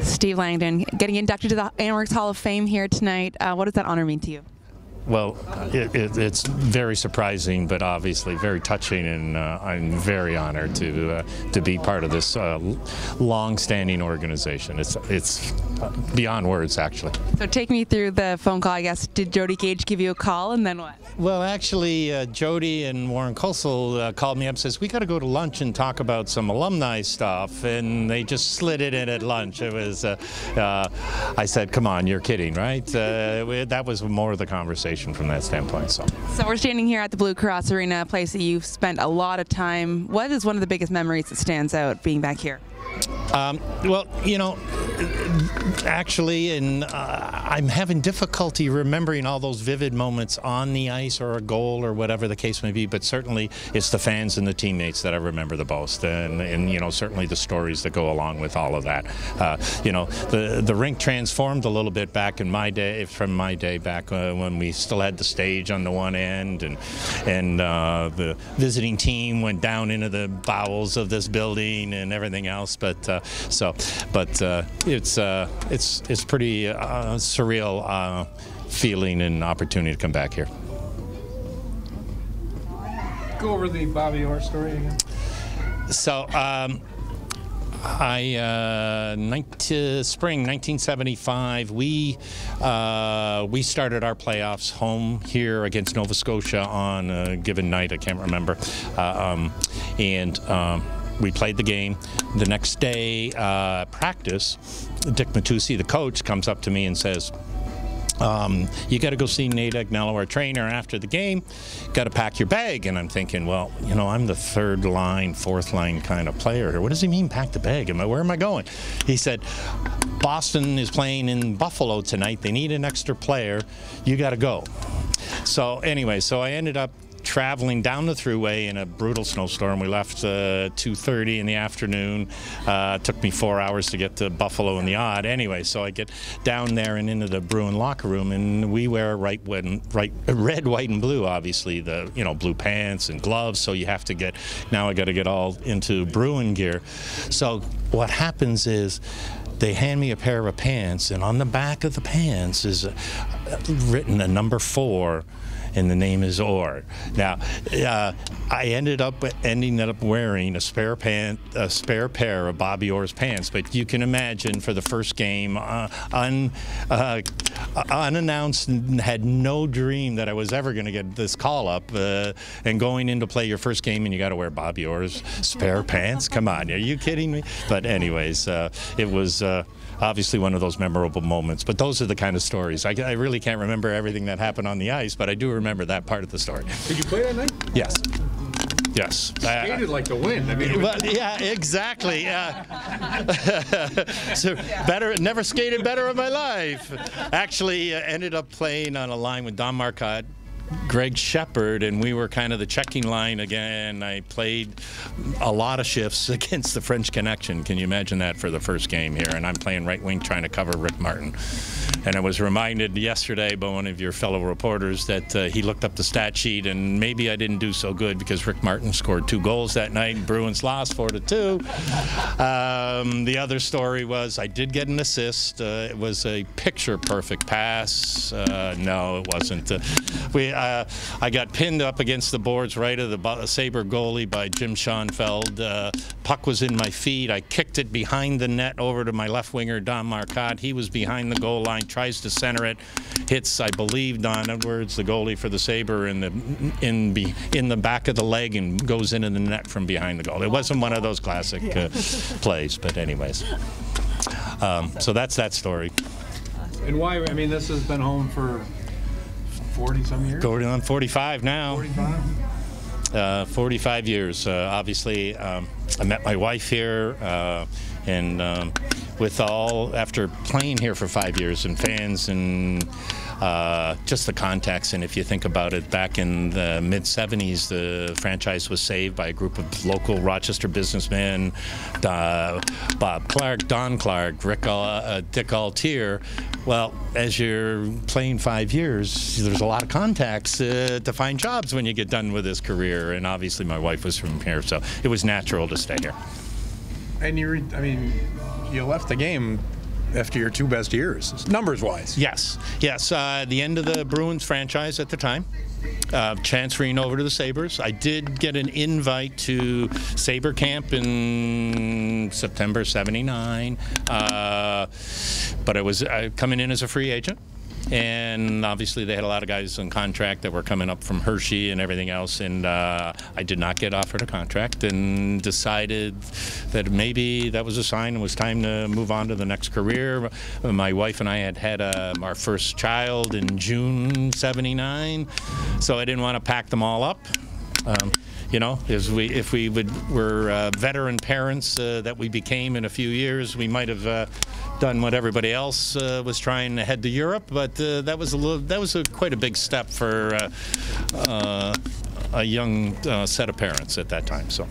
Steve Langdon, getting inducted to the Anawarks Hall of Fame here tonight. What does that honor mean to you? Well, it's very surprising, but obviously very touching, and I'm very honored to be part of this long-standing organization. It's beyond words, actually. So take me through the phone call. I guess, did Jody Gage give you a call, and then what? Well, actually, Jody and Warren Kosel called me up and says, we got to go to lunch and talk about some alumni stuff, and they just slid it in at lunch. It was, I said, come on, you're kidding, right? That was more of the conversation from that standpoint. So we're standing here at the Blue Cross Arena, a place that you've spent a lot of time. What is one of the biggest memories that stands out being back here? Well, you know, actually, and I'm having difficulty remembering all those vivid moments on the ice or a goal or whatever the case may be, but certainly it's the fans and the teammates that I remember the most, and you know, certainly the stories that go along with all of that. You know, the rink transformed a little bit back in my day, from my day back when we still had the stage on the one end, and the visiting team went down into the bowels of this building and everything else. But it's pretty surreal feeling and opportunity to come back here. Go over the Bobby Orr story again. So spring 1975, we started our playoffs home here against Nova Scotia on a given night. I can't remember, we played the game. The next day, practice, Dick Matusi, the coach, comes up to me and says, you got to go see Nate Agnello, our trainer, after the game. Got to pack your bag. And I'm thinking, well, you know, I'm the third line, fourth line kind of player here. What does he mean, pack the bag? Where am I going? He said, Boston is playing in Buffalo tonight. They need an extra player. You got to go. So anyway, so I ended up traveling down the thruway in a brutal snowstorm. We left 2:30 in the afternoon. Took me 4 hours to get to Buffalo in the odd. Anyway, so I get down there and into the Bruin locker room, and we wear red, white, and blue. Obviously, the blue pants and gloves. So you have to get. Now I got to get all into Bruin gear. So what happens is, they hand me a pair of pants, and on the back of the pants is written a number 4. And the name is Orr. Now, I ended up wearing a spare pair of Bobby Orr's pants. But you can imagine, for the first game, unannounced, and had no dream that I was ever going to get this call up, and going in to play your first game, and you got to wear Bobby Orr's spare pants. Come on, are you kidding me? But anyways, it was obviously one of those memorable moments. But those are the kind of stories. I really can't remember everything that happened on the ice, but I do remember that part of the story. Did you play that night? Yes. Yes. Skated like the wind. I mean, well, yeah, exactly. So never skated better in my life. Actually, ended up playing on a line with Don Marcotte, Greg Shepard, and we were kind of the checking line again. I played a lot of shifts against the French Connection. Can you imagine that for the first game here? And I'm playing right wing trying to cover Rick Martin. And I was reminded yesterday by one of your fellow reporters that he looked up the stat sheet, and maybe I didn't do so good because Rick Martin scored 2 goals that night and Bruins lost 4-2. The other story was I did get an assist. It was a picture-perfect pass. No, it wasn't. I got pinned up against the boards right of the Sabre goalie by Jim Schoenfeld. Puck was in my feet. I kicked it behind the net over to my left winger, Don Marcotte. He was behind the goal line, tries to center it, hits, I believe, Don Edwards, the goalie for the Sabre, in the back of the leg, and goes into the net from behind the goal. It wasn't one of those classic plays, but anyways. So that's that story. And why? I mean, this has been home for 40-some years? Going on 45 now. 45? 45 years. Obviously, I met my wife here, and after playing here for 5 years, and fans, and just the contacts. And if you think about it, back in the mid-'70s, the franchise was saved by a group of local Rochester businessmen, Bob Clark, Don Clark, Dick Altier. Well, as you're playing 5 years, there's a lot of contacts to find jobs when you get done with this career. And obviously my wife was from here, so it was natural to stay here. And you left the game after your 2 best years, numbers-wise. Yes. The end of the Bruins franchise at the time. Transferring over to the Sabres. I did get an invite to Sabre camp in September '79, but I was coming in as a free agent. And obviously they had a lot of guys on contract that were coming up from Hershey and everything else, and I did not get offered a contract and decided that maybe that was a sign it was time to move on to the next career. My wife and I had our first child in June '79, so I didn't want to pack them all up. If we were veteran parents that we became in a few years, we might have done what everybody else was trying to head to Europe. But that was quite a big step for a young set of parents at that time. So.